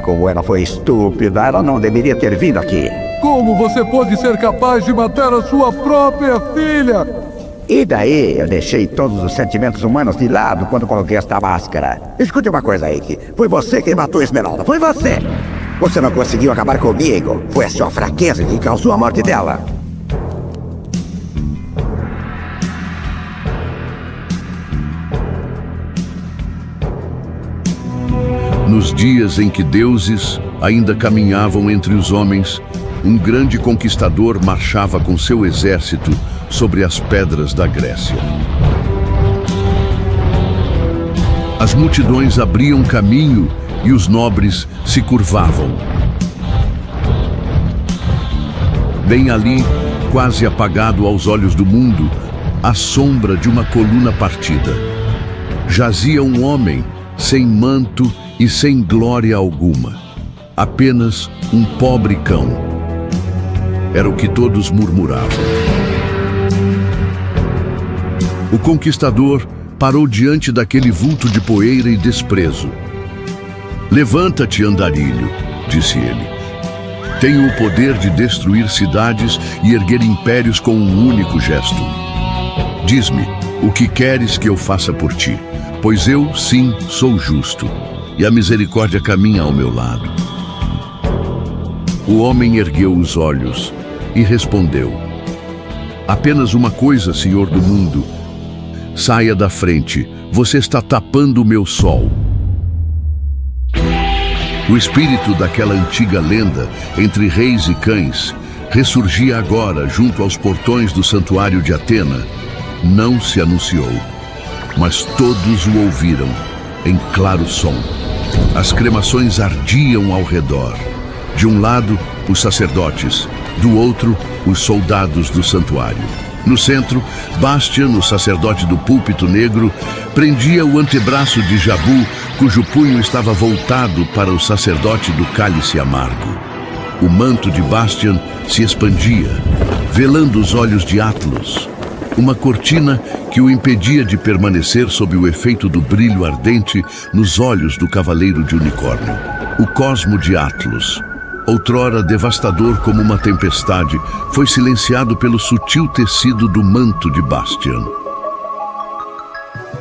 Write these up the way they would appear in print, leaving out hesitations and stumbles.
Como ela foi estúpida, ela não deveria ter vindo aqui. Como você pode ser capaz de matar a sua própria filha? E daí eu deixei todos os sentimentos humanos de lado quando coloquei esta máscara. Escute uma coisa, Ike. Foi você quem matou a Esmeralda. Foi você. Você não conseguiu acabar comigo. Foi a sua fraqueza que causou a morte dela. Nos dias em que deuses ainda caminhavam entre os homens, um grande conquistador marchava com seu exército sobre as pedras da Grécia. As multidões abriam caminho e os nobres se curvavam. Bem ali, quase apagado aos olhos do mundo, à sombra de uma coluna partida, jazia um homem sem manto e sem glória alguma, apenas um pobre cão. Era o que todos murmuravam. O conquistador parou diante daquele vulto de poeira e desprezo. "Levanta-te, andarilho", disse ele. "Tenho o poder de destruir cidades e erguer impérios com um único gesto. Diz-me, o que queres que eu faça por ti? Pois eu, sim, sou justo, e a misericórdia caminha ao meu lado." O homem ergueu os olhos e respondeu: "Apenas uma coisa, Senhor do mundo. Saia da frente, você está tapando o meu sol." O espírito daquela antiga lenda entre reis e cães ressurgia agora junto aos portões do santuário de Atena. Não se anunciou, mas todos o ouviram em claro som. As cremações ardiam ao redor. De um lado, os sacerdotes, do outro, os soldados do santuário. No centro, Bastian, o sacerdote do púlpito negro, prendia o antebraço de Jabu, cujo punho estava voltado para o sacerdote do cálice amargo. O manto de Bastian se expandia, velando os olhos de Atlos, uma cortina que o impedia de permanecer sob o efeito do brilho ardente nos olhos do cavaleiro de unicórnio. O cosmo de Atlos, outrora devastador como uma tempestade, foi silenciado pelo sutil tecido do manto de Bastian.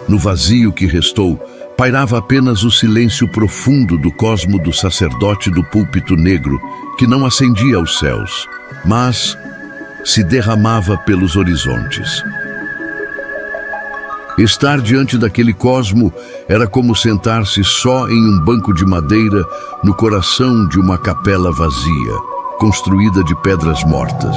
No vazio que restou, pairava apenas o silêncio profundo do cosmo do sacerdote do púlpito negro, que não ascendia aos céus, mas se derramava pelos horizontes. Estar diante daquele cosmo era como sentar-se só em um banco de madeira no coração de uma capela vazia, construída de pedras mortas.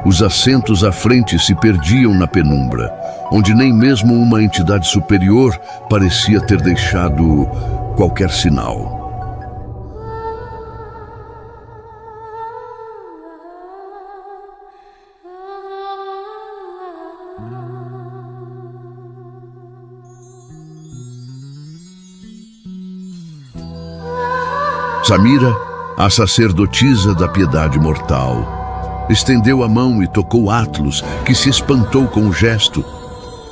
Os assentos à frente se perdiam na penumbra, onde nem mesmo uma entidade superior parecia ter deixado qualquer sinal. Samira, a sacerdotisa da piedade mortal, estendeu a mão e tocou Atlos, que se espantou com o gesto,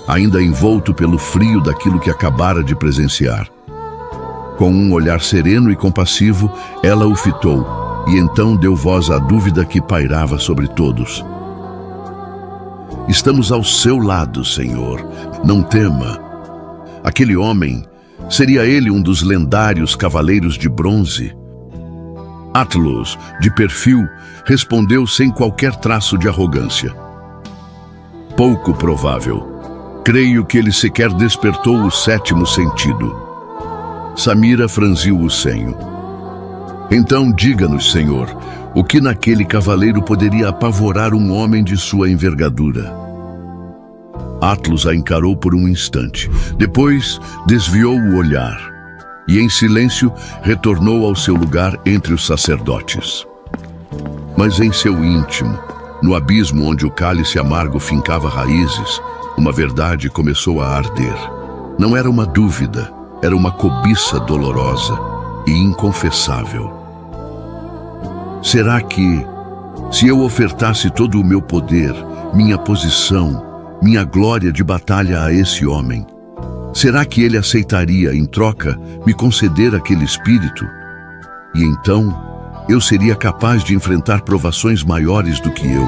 ainda envolto pelo frio daquilo que acabara de presenciar. Com um olhar sereno e compassivo, ela o fitou, e então deu voz à dúvida que pairava sobre todos. "Estamos ao seu lado, Senhor. Não tema. Aquele homem, seria ele um dos lendários cavaleiros de bronze?" Atlos, de perfil, respondeu sem qualquer traço de arrogância: "Pouco provável. Creio que ele sequer despertou o sétimo sentido." Samira franziu o senho. "Então diga-nos, Senhor, o que naquele cavaleiro poderia apavorar um homem de sua envergadura?" Atlos a encarou por um instante. Depois desviou o olhar e, em silêncio, retornou ao seu lugar entre os sacerdotes. Mas em seu íntimo, no abismo onde o cálice amargo fincava raízes, uma verdade começou a arder. Não era uma dúvida, era uma cobiça dolorosa e inconfessável. Será que, se eu ofertasse todo o meu poder, minha posição, minha glória de batalha a esse homem, Será que ele aceitaria, em troca, me conceder aquele espírito? E então, eu seria capaz de enfrentar provações maiores do que eu,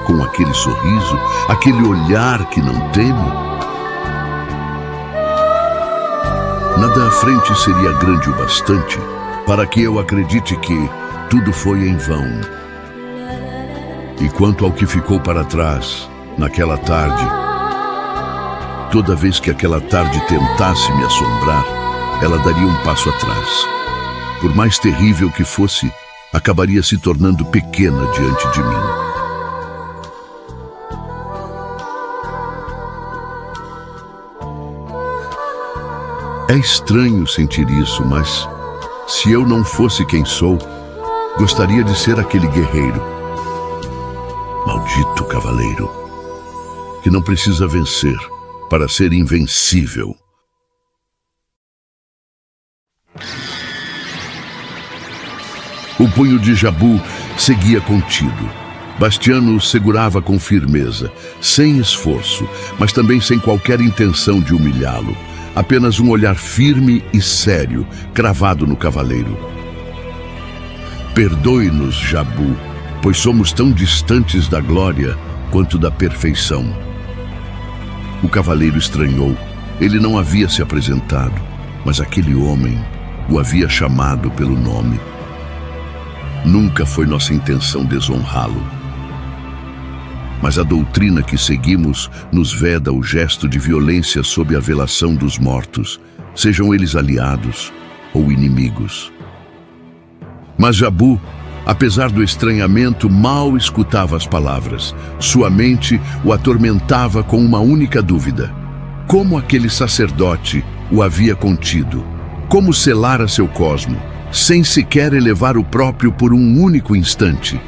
com aquele sorriso, aquele olhar que não teme? Nada à frente seria grande o bastante para que eu acredite que tudo foi em vão. E quanto ao que ficou para trás, naquela tarde, toda vez que aquela tarde tentasse me assombrar, ela daria um passo atrás. Por mais terrível que fosse, acabaria se tornando pequena diante de mim. É estranho sentir isso, mas se eu não fosse quem sou, gostaria de ser aquele guerreiro. Maldito cavaleiro, que não precisa vencer para ser invencível. O punho de Jabu seguia contido. Bastiano o segurava com firmeza, sem esforço, mas também sem qualquer intenção de humilhá-lo. Apenas um olhar firme e sério, cravado no cavaleiro. Perdoe-nos, Jabu, pois somos tão distantes da glória quanto da perfeição. O cavaleiro estranhou. Ele não havia se apresentado, mas aquele homem o havia chamado pelo nome. Nunca foi nossa intenção desonrá-lo. Mas a doutrina que seguimos nos veda o gesto de violência sob a velação dos mortos, sejam eles aliados ou inimigos. Mas Jabu, apesar do estranhamento, mal escutava as palavras. Sua mente o atormentava com uma única dúvida: como aquele sacerdote o havia contido? Como selara seu cosmo, sem sequer elevar o próprio por um único instante?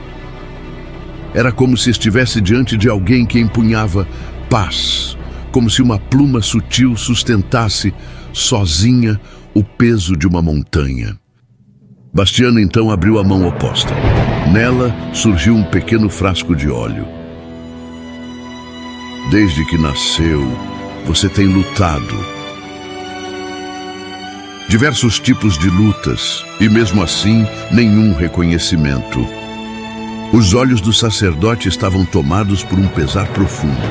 Era como se estivesse diante de alguém que empunhava paz, como se uma pluma sutil sustentasse, sozinha, o peso de uma montanha. Bastiano então abriu a mão oposta. Nela surgiu um pequeno frasco de óleo. Desde que nasceu, você tem lutado. Diversos tipos de lutas, e mesmo assim, nenhum reconhecimento. Os olhos do sacerdote estavam tomados por um pesar profundo.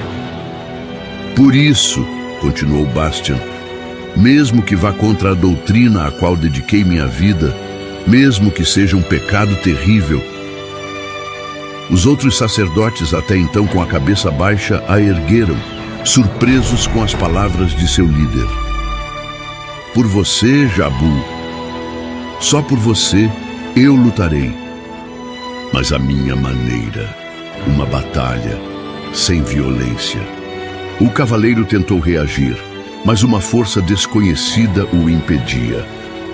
Por isso, continuou Bastian, mesmo que vá contra a doutrina a qual dediquei minha vida, mesmo que seja um pecado terrível, os outros sacerdotes, até então com a cabeça baixa, a ergueram, surpresos com as palavras de seu líder. Por você, Jabu, só por você eu lutarei. Mas a minha maneira, uma batalha, sem violência. O cavaleiro tentou reagir, mas uma força desconhecida o impedia.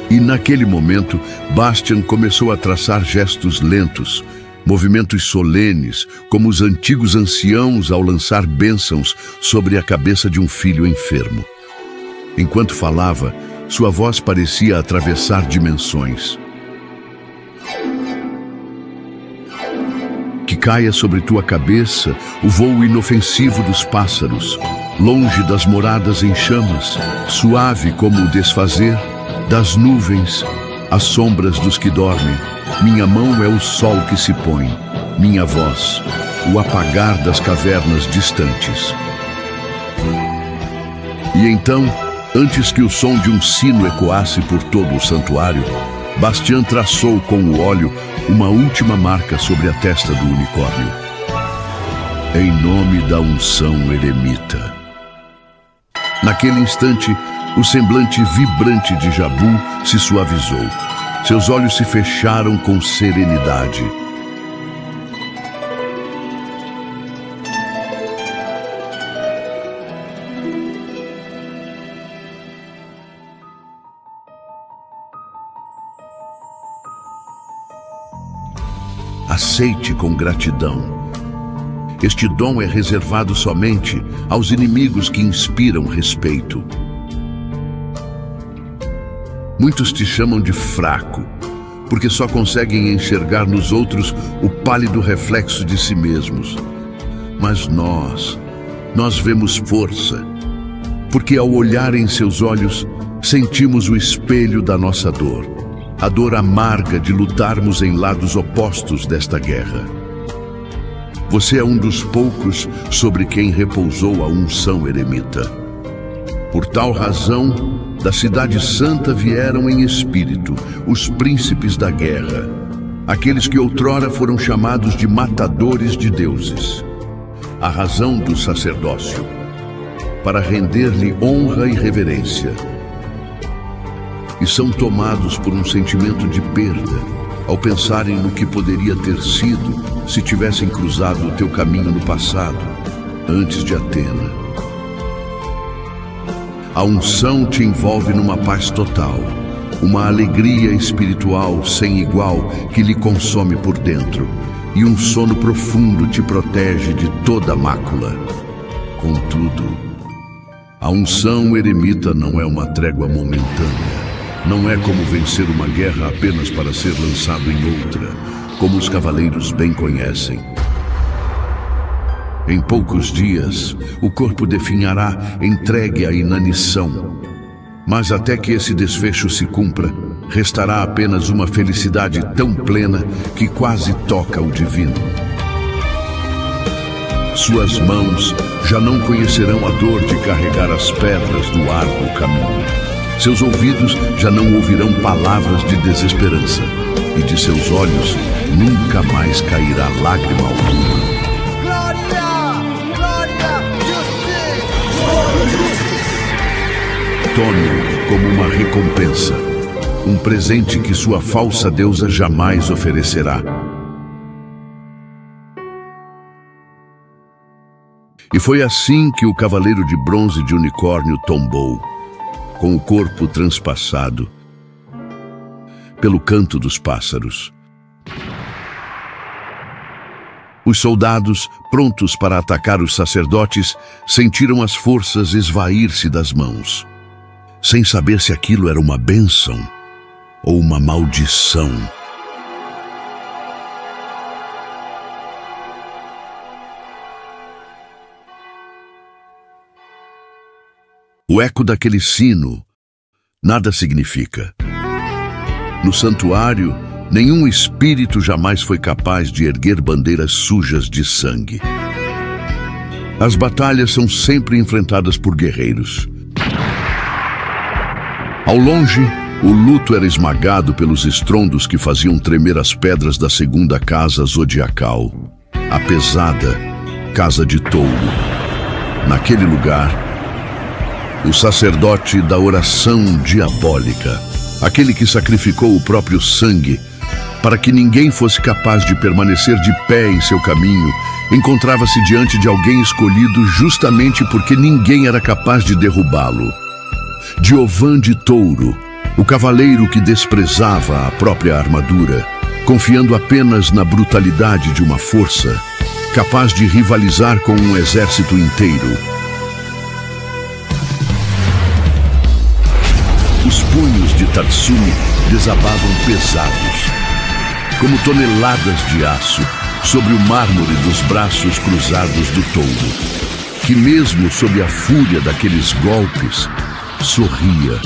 E naquele momento, Bastian começou a traçar gestos lentos, movimentos solenes, como os antigos anciãos ao lançar bênçãos sobre a cabeça de um filho enfermo. Enquanto falava, sua voz parecia atravessar dimensões. Que caia sobre tua cabeça o voo inofensivo dos pássaros, longe das moradas em chamas, suave como o desfazer das nuvens, as sombras dos que dormem. Minha mão é o sol que se põe, minha voz, o apagar das cavernas distantes. E então, antes que o som de um sino ecoasse por todo o santuário, Bastian traçou com o óleo uma última marca sobre a testa do unicórnio. Em nome da unção eremita. Naquele instante, o semblante vibrante de Jabu se suavizou. Seus olhos se fecharam com serenidade. Aceite com gratidão. Este dom é reservado somente aos inimigos que inspiram respeito. Muitos te chamam de fraco, porque só conseguem enxergar nos outros o pálido reflexo de si mesmos. Mas nós vemos força. porque ao olhar em seus olhos, sentimos o espelho da nossa dor, a dor amarga de lutarmos em lados opostos desta guerra. Você é um dos poucos sobre quem repousou a unção eremita. Por tal razão, da cidade santa vieram em espírito os príncipes da guerra, aqueles que outrora foram chamados de matadores de deuses. A razão do sacerdócio, para render-lhe honra e reverência. E são tomados por um sentimento de perda, ao pensarem no que poderia ter sido se tivessem cruzado o teu caminho no passado, antes de Atena. A unção te envolve numa paz total, uma alegria espiritual sem igual que lhe consome por dentro, e um sono profundo te protege de toda mácula. Contudo, a unção eremita não é uma trégua momentânea. Não é como vencer uma guerra apenas para ser lançado em outra, como os cavaleiros bem conhecem. Em poucos dias, o corpo definhará entregue à inanição. Mas até que esse desfecho se cumpra, restará apenas uma felicidade tão plena que quase toca o divino. Suas mãos já não conhecerão a dor de carregar as pedras do árduo caminho. Seus ouvidos já não ouvirão palavras de desesperança, e de seus olhos nunca mais cairá lágrima alguma. Tome-o como uma recompensa, um presente que sua falsa deusa jamais oferecerá. E foi assim que o cavaleiro de bronze de unicórnio tombou, com o corpo transpassado pelo canto dos pássaros. Os soldados, prontos para atacar os sacerdotes, sentiram as forças esvair-se das mãos, sem saber se aquilo era uma bênção ou uma maldição. O eco daquele sino nada significa. No santuário, nenhum espírito jamais foi capaz de erguer bandeiras sujas de sangue. As batalhas são sempre enfrentadas por guerreiros. Ao longe, o luto era esmagado pelos estrondos que faziam tremer as pedras da segunda casa zodiacal, a pesada Casa de Touro. Naquele lugar, o sacerdote da oração diabólica, aquele que sacrificou o próprio sangue para que ninguém fosse capaz de permanecer de pé em seu caminho, encontrava-se diante de alguém escolhido justamente porque ninguém era capaz de derrubá-lo. Diovan de Touro, o cavaleiro que desprezava a própria armadura, confiando apenas na brutalidade de uma força capaz de rivalizar com um exército inteiro. Os punhos de Tatsumi desabavam pesados, como toneladas de aço, sobre o mármore dos braços cruzados do touro, que mesmo sob a fúria daqueles golpes, sorria.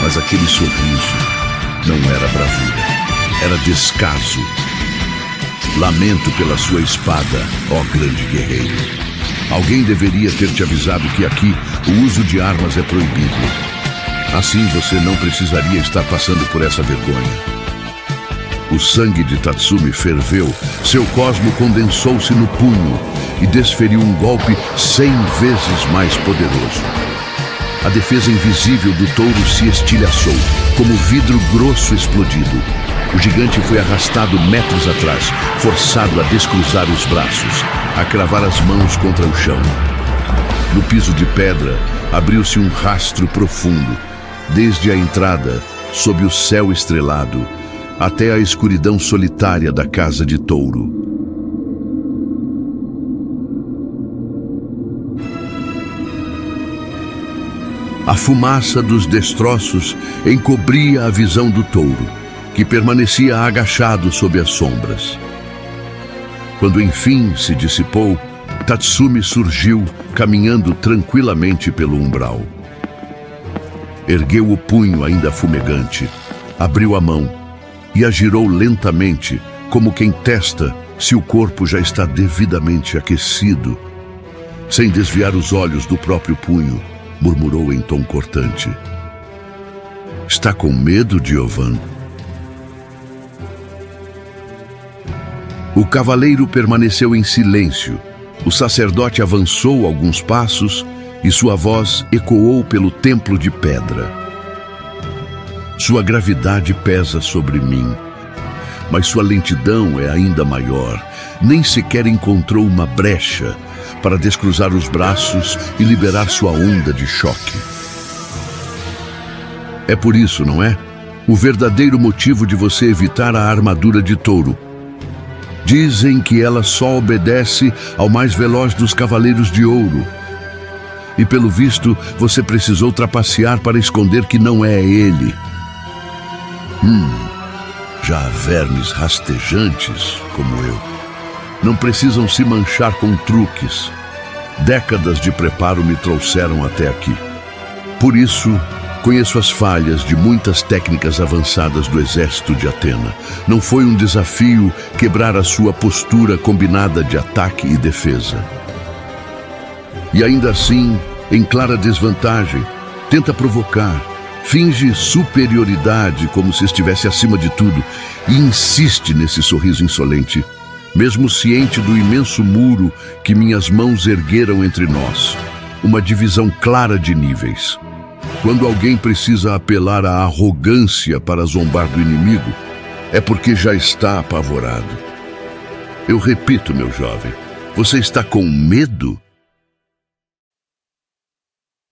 Mas aquele sorriso não era bravura, era descaso. Lamento pela sua espada, ó grande guerreiro. Alguém deveria ter te avisado que aqui o uso de armas é proibido. Assim você não precisaria estar passando por essa vergonha. O sangue de Tatsumi ferveu, seu cosmo condensou-se no punho e desferiu um golpe 100 vezes mais poderoso. A defesa invisível do touro se estilhaçou, como vidro grosso explodido. O gigante foi arrastado metros atrás, forçado a descruzar os braços, a cravar as mãos contra o chão. No piso de pedra, abriu-se um rastro profundo, desde a entrada, sob o céu estrelado, até a escuridão solitária da Casa de Touro. A fumaça dos destroços encobria a visão do touro, que permanecia agachado sob as sombras. Quando enfim se dissipou, Tatsumi surgiu, caminhando tranquilamente pelo umbral. Ergueu o punho ainda fumegante, abriu a mão e a girou lentamente, como quem testa se o corpo já está devidamente aquecido. Sem desviar os olhos do próprio punho, murmurou em tom cortante: "Está com medo, Giovan?" O cavaleiro permaneceu em silêncio. O sacerdote avançou alguns passos e sua voz ecoou pelo templo de pedra. "Sua gravidade pesa sobre mim, mas sua lentidão é ainda maior. Nem sequer encontrou uma brecha para descruzar os braços e liberar sua onda de choque. É por isso, não é? O verdadeiro motivo de você evitar a armadura de touro. Dizem que ela só obedece ao mais veloz dos cavaleiros de ouro. E pelo visto, você precisou trapacear para esconder que não é ele. Já há vermes rastejantes como eu. Não precisam se manchar com truques. Décadas de preparo me trouxeram até aqui. Por isso, conheço as falhas de muitas técnicas avançadas do exército de Atena. Não foi um desafio quebrar a sua postura combinada de ataque e defesa. E ainda assim, em clara desvantagem, tenta provocar, finge superioridade como se estivesse acima de tudo e insiste nesse sorriso insolente, mesmo ciente do imenso muro que minhas mãos ergueram entre nós, uma divisão clara de níveis. Quando alguém precisa apelar à arrogância para zombar do inimigo, é porque já está apavorado. Eu repito, meu jovem, você está com medo?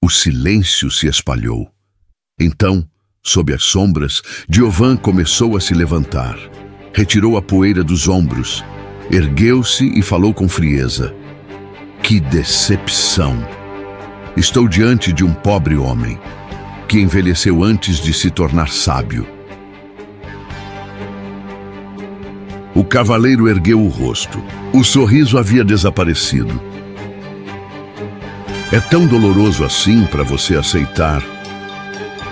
O silêncio se espalhou. Então, sob as sombras, Giovan começou a se levantar. Retirou a poeira dos ombros, ergueu-se e falou com frieza. Que decepção! Estou diante de um pobre homem, que envelheceu antes de se tornar sábio. O cavaleiro ergueu o rosto. O sorriso havia desaparecido. É tão doloroso assim para você aceitar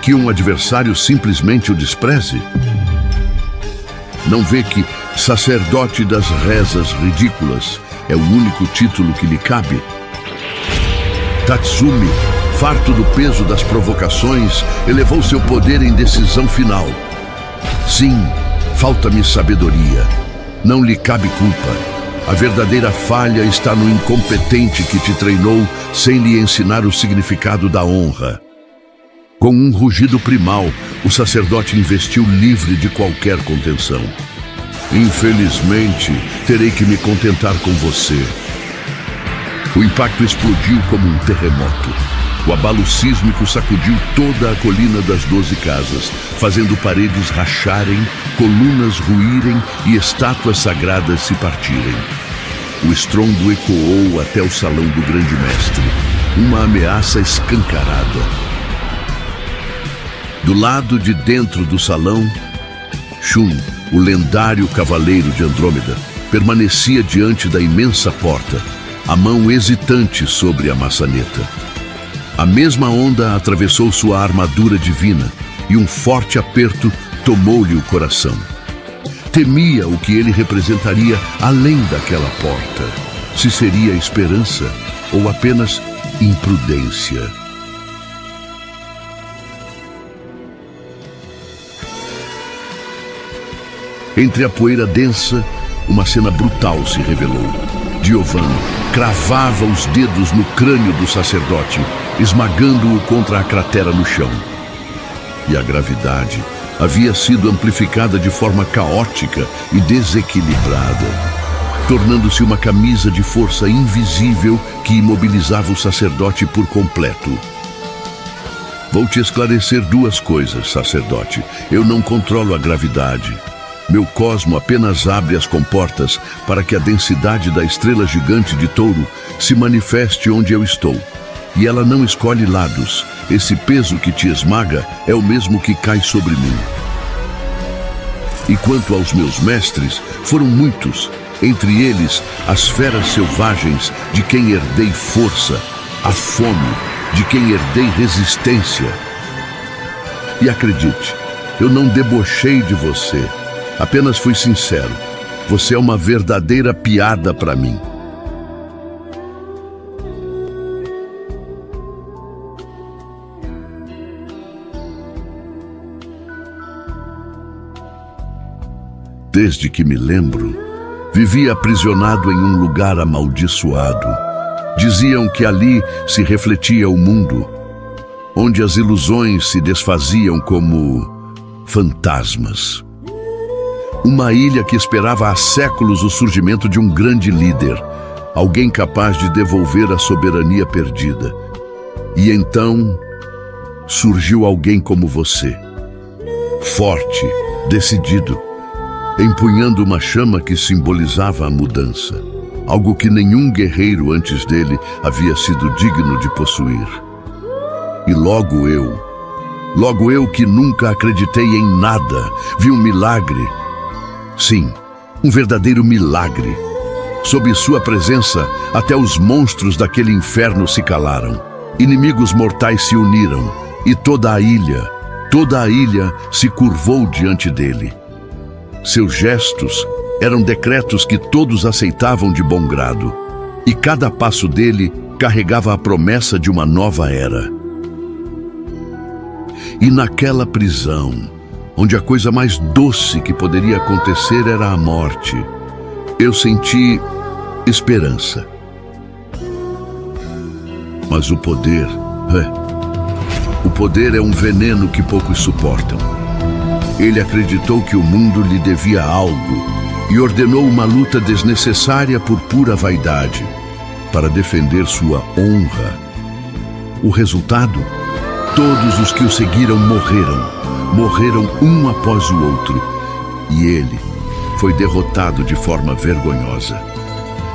que um adversário simplesmente o despreze? Não vê que sacerdote das rezas ridículas é o único título que lhe cabe? Tatsumi, farto do peso das provocações, elevou seu poder em decisão final. Sim, falta-me sabedoria. Não lhe cabe culpa. A verdadeira falha está no incompetente que te treinou sem lhe ensinar o significado da honra. Com um rugido primal, o sacerdote investiu livre de qualquer contenção. Infelizmente, terei que me contentar com você. O impacto explodiu como um terremoto. O abalo sísmico sacudiu toda a colina das 12 casas, fazendo paredes racharem, colunas ruírem e estátuas sagradas se partirem. O estrondo ecoou até o salão do grande mestre, uma ameaça escancarada. Do lado de dentro do salão, Shun, o lendário cavaleiro de Andrômeda, permanecia diante da imensa porta, a mão hesitante sobre a maçaneta. A mesma onda atravessou sua armadura divina e um forte aperto tomou-lhe o coração. Temia o que ele representaria além daquela porta. Se seria esperança ou apenas imprudência. Entre a poeira densa, uma cena brutal se revelou. Giovan cravava os dedos no crânio do sacerdote, esmagando-o contra a cratera no chão. E a gravidade havia sido amplificada de forma caótica e desequilibrada, tornando-se uma camisa de força invisível que imobilizava o sacerdote por completo. Vou te esclarecer duas coisas, sacerdote. Eu não controlo a gravidade. Meu cosmo apenas abre as comportas para que a densidade da estrela gigante de Touro se manifeste onde eu estou. E ela não escolhe lados. Esse peso que te esmaga é o mesmo que cai sobre mim. E quanto aos meus mestres, foram muitos, entre eles as feras selvagens de quem herdei força, a fome de quem herdei resistência. E acredite, eu não debochei de você, apenas fui sincero. Você é uma verdadeira piada para mim. Desde que me lembro, vivi aprisionado em um lugar amaldiçoado. Diziam que ali se refletia o mundo, onde as ilusões se desfaziam como fantasmas. Uma ilha que esperava há séculos o surgimento de um grande líder, alguém capaz de devolver a soberania perdida. E então surgiu alguém como você, forte, decidido, empunhando uma chama que simbolizava a mudança, algo que nenhum guerreiro antes dele havia sido digno de possuir. E logo eu que nunca acreditei em nada, vi um milagre. Sim, um verdadeiro milagre. Sob sua presença, até os monstros daquele inferno se calaram. Inimigos mortais se uniram, e toda a ilha se curvou diante dele. Seus gestos eram decretos que todos aceitavam de bom grado, e cada passo dele carregava a promessa de uma nova era. E naquela prisão, onde a coisa mais doce que poderia acontecer era a morte, eu senti esperança. Mas o poder é um veneno que poucos suportam. Ele acreditou que o mundo lhe devia algo e ordenou uma luta desnecessária por pura vaidade, para defender sua honra. O resultado? Todos os que o seguiram morreram um após o outro, e ele foi derrotado de forma vergonhosa,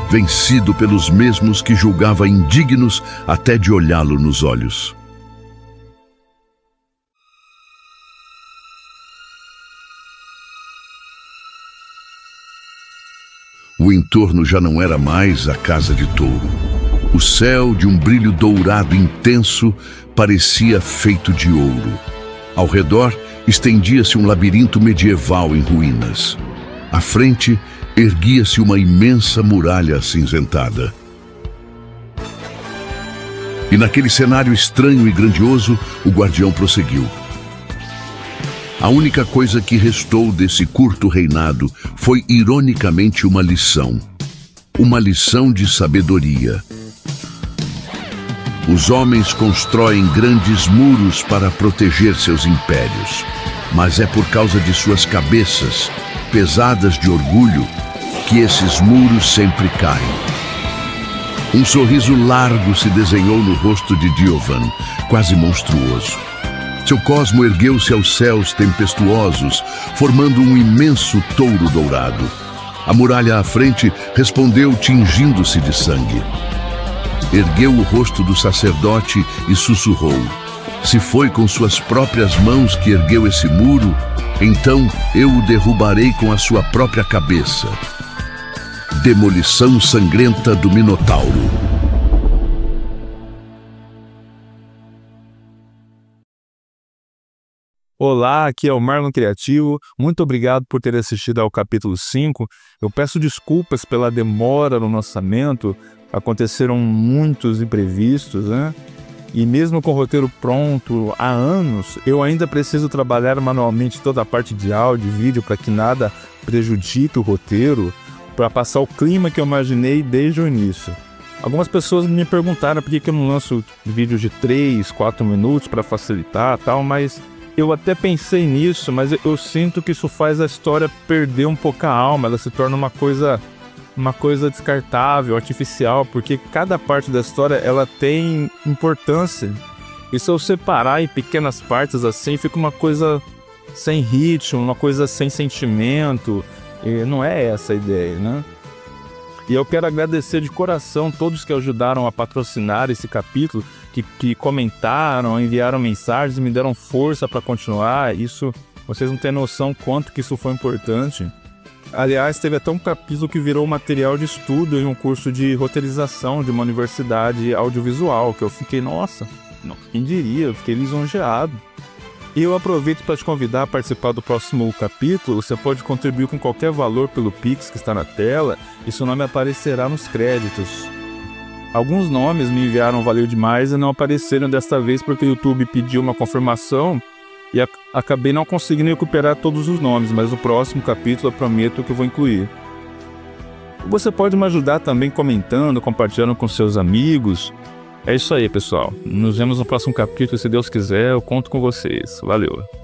vencido pelos mesmos que julgava indignos até de olhá-lo nos olhos. O entorno já não era mais a Casa de Touro. O céu, de um brilho dourado intenso, parecia feito de ouro. Ao redor, estendia-se um labirinto medieval em ruínas. À frente, erguia-se uma imensa muralha acinzentada. E naquele cenário estranho e grandioso, o guardião prosseguiu. A única coisa que restou desse curto reinado foi, ironicamente, uma lição de sabedoria. Os homens constroem grandes muros para proteger seus impérios, mas é por causa de suas cabeças, pesadas de orgulho, que esses muros sempre caem. Um sorriso largo se desenhou no rosto de Diovan, quase monstruoso. Seu cosmo ergueu-se aos céus tempestuosos, formando um imenso touro dourado. A muralha à frente respondeu tingindo-se de sangue. Ergueu o rosto do sacerdote e sussurrou: "Se foi com suas próprias mãos que ergueu esse muro, então eu o derrubarei com a sua própria cabeça." Demolição sangrenta do Minotauro. Olá, aqui é o Marlon Criativo. Muito obrigado por ter assistido ao capítulo 5. Eu peço desculpas pela demora no lançamento. Aconteceram muitos imprevistos, né? E mesmo com o roteiro pronto há anos, eu ainda preciso trabalhar manualmente toda a parte de áudio e vídeo para que nada prejudique o roteiro, para passar o clima que eu imaginei desde o início. Algumas pessoas me perguntaram por que eu não lanço vídeos de 3, 4 minutos para facilitar e tal, mas eu até pensei nisso, mas eu sinto que isso faz a história perder um pouco a alma, ela se torna uma coisa descartável, artificial, porque cada parte da história ela tem importância. E se eu separar em pequenas partes assim, fica uma coisa sem ritmo, uma coisa sem sentimento, e não é essa a ideia, né? E eu quero agradecer de coração todos que ajudaram a patrocinar esse capítulo, que comentaram, enviaram mensagens e me deram força para continuar. Isso, vocês não têm noção quanto que isso foi importante. Aliás, teve até um capítulo que virou material de estudo em um curso de roteirização de uma universidade audiovisual, que eu fiquei, nossa, quem diria, eu fiquei lisonjeado. E eu aproveito para te convidar a participar do próximo capítulo. Você pode contribuir com qualquer valor pelo Pix que está na tela e seu nome aparecerá nos créditos. Alguns nomes me enviaram valeu demais e não apareceram desta vez porque o YouTube pediu uma confirmação e acabei não conseguindo recuperar todos os nomes, mas no próximo capítulo eu prometo que eu vou incluir. Você pode me ajudar também comentando, compartilhando com seus amigos. É isso aí, pessoal. Nos vemos no próximo capítulo, se Deus quiser, eu conto com vocês. Valeu!